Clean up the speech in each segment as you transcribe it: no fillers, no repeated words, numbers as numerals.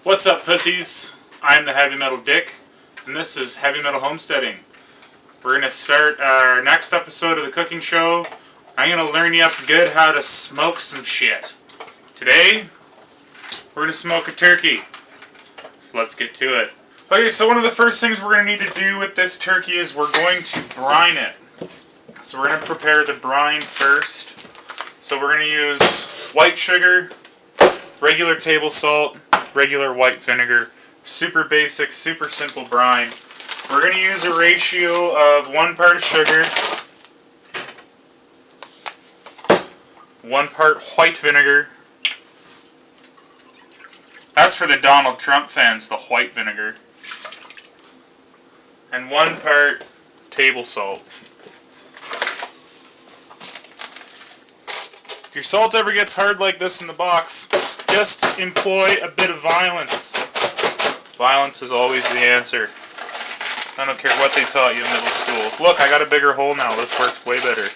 What's up, pussies? I'm the Heavy Metal Dick, and this is Heavy Metal Homesteading. We're going to start our next episode of the cooking show. I'm going to learn you up good how to smoke some shit. Today, we're going to smoke a turkey. So let's get to it. Okay, so one of the first things we're going to need to do with this turkey is we're going to brine it. So we're going to prepare the brine first. So we're going to use white sugar, regular table salt, regular white vinegar, super basic, super simple brine. We're going to use a ratio of 1 part sugar, 1 part white vinegar. That's for the Donald Trump fans, the white vinegar. And 1 part table salt. If your salt ever gets hard like this in the box, just employ a bit of violence. Violence is always the answer. I don't care what they taught you in middle school. Look, I got a bigger hole now. This works way better.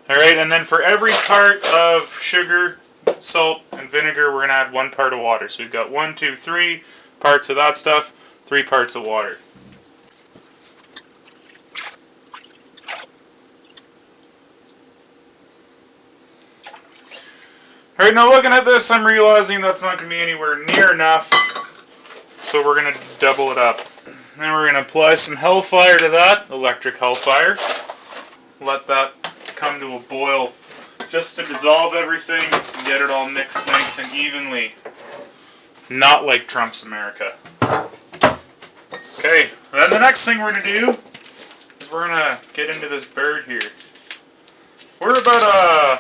Alright, and then for every part of sugar, salt, and vinegar, we're going to add 1 part of water. So we've got 1, 2, 3 parts of that stuff, 3 parts of water. Alright, now looking at this, I'm realizing that's not going to be anywhere near enough. So we're going to double it up. Then we're going to apply some hellfire to that, electric hellfire. Let that come to a boil just to dissolve everything and get it all mixed nice and evenly. Not like Trump's America. Okay, then the next thing we're going to do is we're going to get into this bird here. We're about a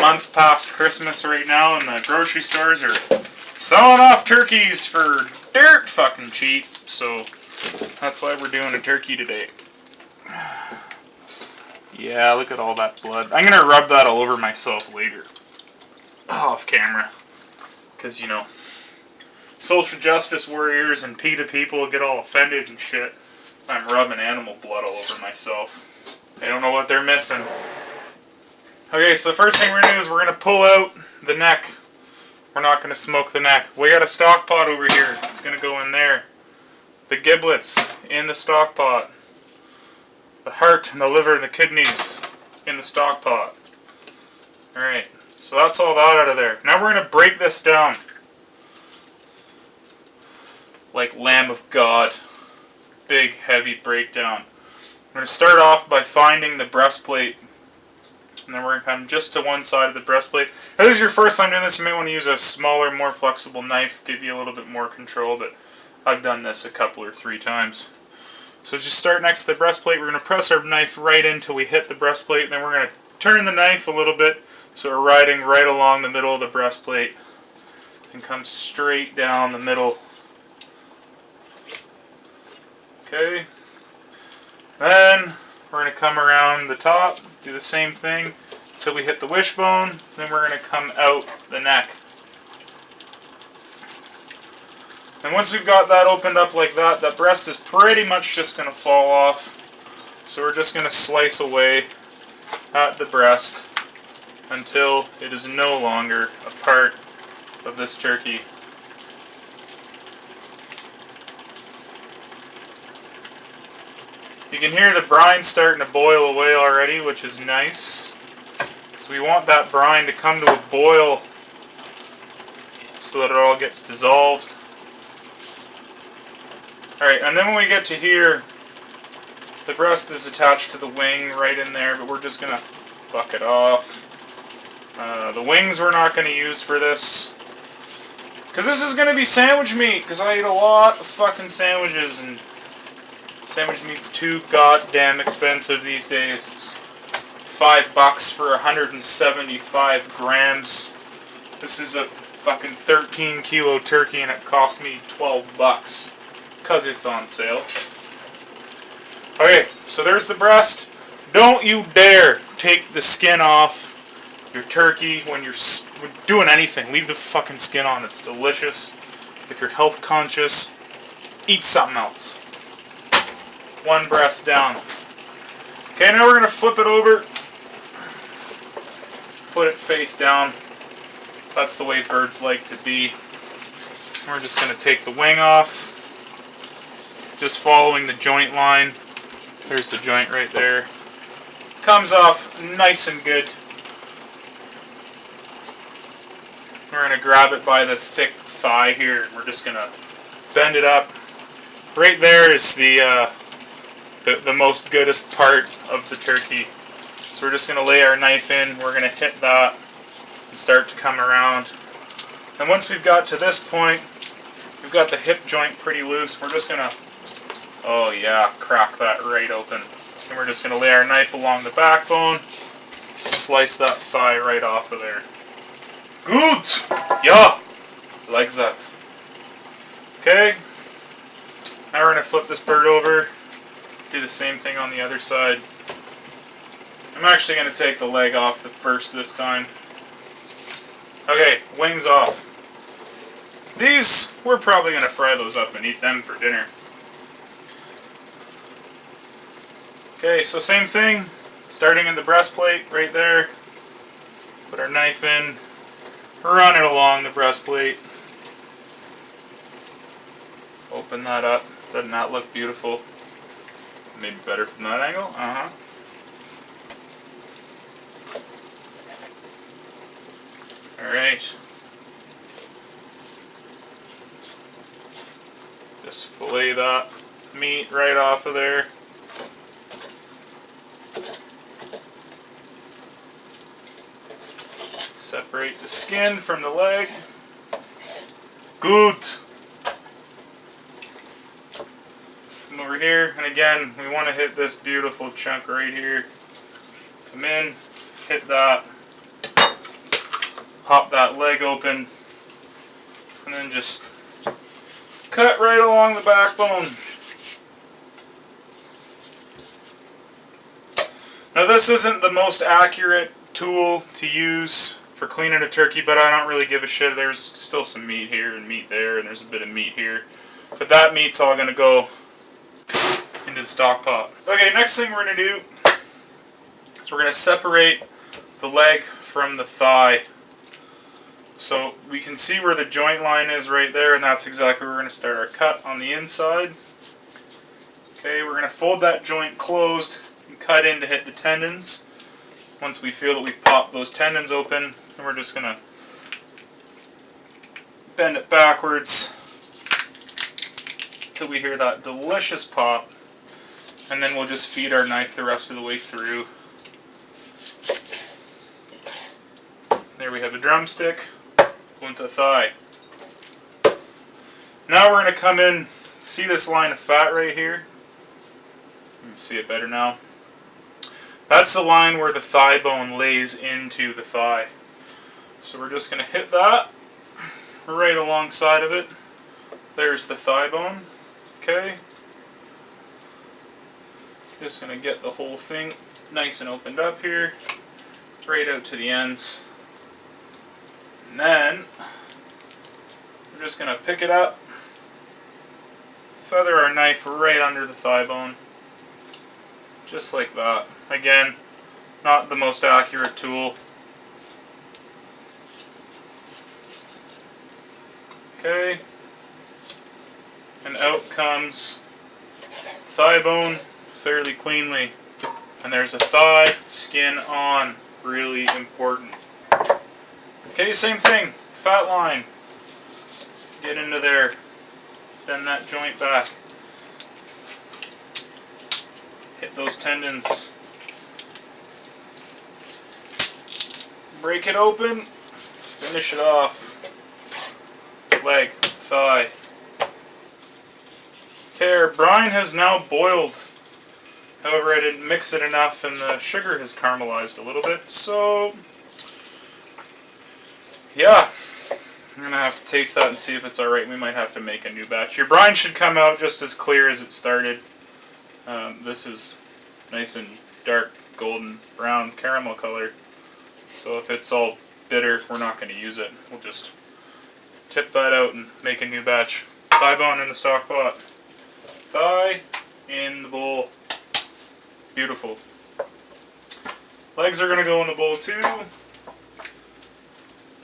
month past Christmas right now, and the grocery stores are selling off turkeys for dirt fucking cheap, so that's why we're doing a turkey today. Yeah, look at all that blood. I'm gonna rub that all over myself later. Off camera. Because, you know, social justice warriors and PETA people get all offended and shit. I'm rubbing animal blood all over myself. They don't know what they're missing. Okay, so the first thing we're going to do is we're going to pull out the neck. We're not going to smoke the neck. We got a stock pot over here. It's going to go in there. The giblets in the stock pot. The heart and the liver and the kidneys in the stock pot. Alright, so that's all that out of there. Now we're going to break this down. Like Lamb of God. Big, heavy breakdown. We're going to start off by finding the breastplate. And then we're going to come just to one side of the breastplate. If this is your first time doing this, you may want to use a smaller, more flexible knife. Give you a little bit more control, but I've done this a couple or 3 times. So just start next to the breastplate. We're going to press our knife right in until we hit the breastplate. And then we're going to turn the knife a little bit so we're riding right along the middle of the breastplate. And come straight down the middle. Okay. Then we're going to come around the top, do the same thing until we hit the wishbone, then we're going to come out the neck. And once we've got that opened up like that, that breast is pretty much just going to fall off. So we're just going to slice away at the breast until it is no longer a part of this turkey. You can hear the brine starting to boil away already, which is nice. So we want that brine to come to a boil so that it all gets dissolved. Alright, and then when we get to here, the breast is attached to the wing right in there, but we're just going to buck it off. The wings we're not going to use for this, because this is going to be sandwich meat, because I eat a lot of fucking sandwiches, and sandwich meat's too goddamn expensive these days. It's $5 for 175 grams. This is a fucking 13 kilo turkey and it cost me $12 because it's on sale. Okay, so there's the breast. Don't you dare take the skin off your turkey when you're doing anything. Leave the fucking skin on. It's delicious. If you're health conscious, eat something else. 1 breast down. Okay, now we're going to flip it over. Put it face down. That's the way birds like to be. We're just going to take the wing off. Just following the joint line. There's the joint right there. Comes off nice and good. We're going to grab it by the thick thigh here. We're just going to bend it up. Right there is the most goodest part of the turkey. So we're just going to lay our knife in. We're going to hit that and start to come around. And once we've got to this point, we've got the hip joint pretty loose. We're just going to, oh yeah, crack that right open. And we're just going to lay our knife along the backbone, slice that thigh right off of there. Good! Yeah! Like that. Okay. Now we're going to flip this bird over, do the same thing on the other side. I'm actually going to take the leg off first this time. Okay, wings off. These, we're probably going to fry those up and eat them for dinner. Okay, so same thing, starting in the breastplate right there. Put our knife in, run it along the breastplate. Open that up. Doesn't that look beautiful? Maybe better from that angle? Uh-huh. Alright. Just fillet that meat right off of there. Separate the skin from the leg. Good. Come over here, and again, we want to hit this beautiful chunk right here. Come in, hit that. Pop that leg open, and then just cut right along the backbone. Now this isn't the most accurate tool to use for cleaning a turkey, but I don't really give a shit. There's still some meat here and meat there, and there's a bit of meat here. But that meat's all going to go into the stock pot. Okay, next thing we're going to do is we're going to separate the leg from the thigh. So we can see where the joint line is right there, and that's exactly where we're going to start our cut on the inside. Okay, we're going to fold that joint closed and cut in to hit the tendons. Once we feel that we've popped those tendons open, then we're just going to bend it backwards until we hear that delicious pop, and then we'll just feed our knife the rest of the way through. There we have a drumstick. Into thigh. Now we're going to come in, see this line of fat right here? You can see it better now. That's the line where the thigh bone lays into the thigh. So we're just going to hit that right alongside of it. There's the thigh bone. Okay. Just going to get the whole thing nice and opened up here, right out to the ends. And then we're just going to pick it up, feather our knife right under the thigh bone, just like that. Again, not the most accurate tool. Okay, and out comes thigh bone fairly cleanly. And there's a thigh, skin on, really important. Okay, same thing, fat line, get into there, bend that joint back, hit those tendons, break it open, finish it off, leg, thigh. Okay, our brine has now boiled, however I didn't mix it enough and the sugar has caramelized a little bit, so yeah, I'm going to have to taste that and see if it's alright. We might have to make a new batch. Your brine should come out just as clear as it started. This is nice and dark golden brown caramel color. So if it's all bitter, we're not going to use it. We'll just tip that out and make a new batch. Thigh bone in the stock pot. Thigh in the bowl. Beautiful. Legs are going to go in the bowl too.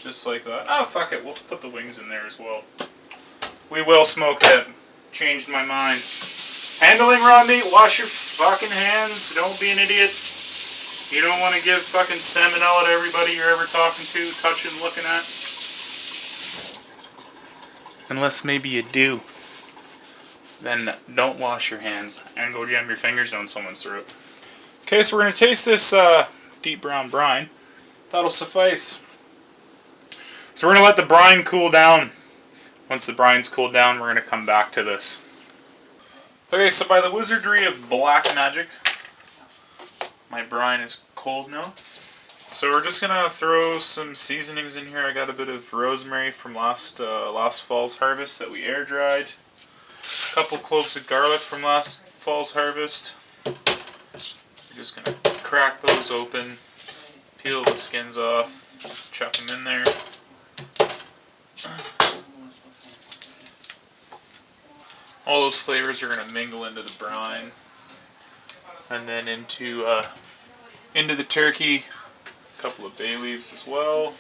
Just like that. Oh, fuck it. We'll put the wings in there as well. We will smoke it. Changed my mind. Handling raw meat, wash your fucking hands. Don't be an idiot. You don't want to give fucking salmonella to everybody you're ever talking to, touching, looking at. Unless maybe you do. Then don't wash your hands and go jam your fingers down someone's throat. Okay, so we're going to taste this deep brown brine. That'll suffice. So we're going to let the brine cool down. Once the brine's cooled down, we're going to come back to this. Okay, so by the wizardry of black magic, my brine is cold now. So we're just going to throw some seasonings in here. I got a bit of rosemary from last fall's harvest that we air dried. A couple cloves of garlic from last fall's harvest. We're just going to crack those open, peel the skins off, chuck them in there. All those flavors are going to mingle into the brine, and then into the turkey. A couple of bay leaves as well.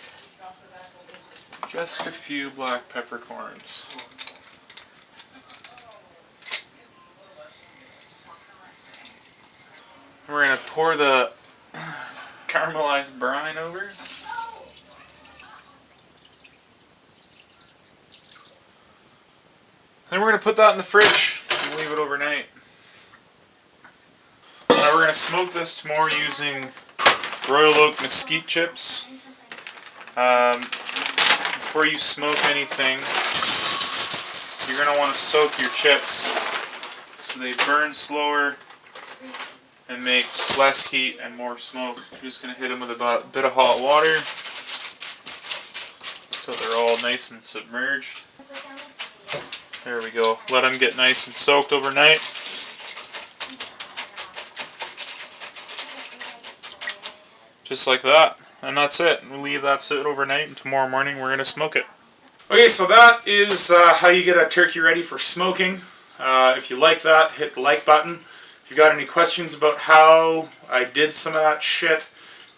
Just a few black peppercorns. We're going to pour the caramelized brine over. Then we're going to put that in the fridge and leave it overnight. Now we're going to smoke this tomorrow using Royal Oak mesquite chips. Before you smoke anything, you're going to want to soak your chips so they burn slower and make less heat and more smoke. You're just going to hit them with a bit of hot water until they're all nice and submerged. There we go. Let them get nice and soaked overnight. Just like that. And that's it. We'll leave that sit overnight, and tomorrow morning we're going to smoke it. Okay, so that is how you get a turkey ready for smoking. If you like that, hit the like button. If you got any questions about how I did some of that shit,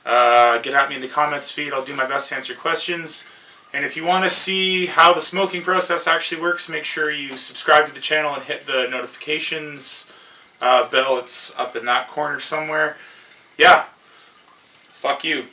get at me in the comments feed. I'll do my best to answer questions. And if you want to see how the smoking process actually works, make sure you subscribe to the channel and hit the notifications bell. It's up in that corner somewhere. Yeah. Fuck you.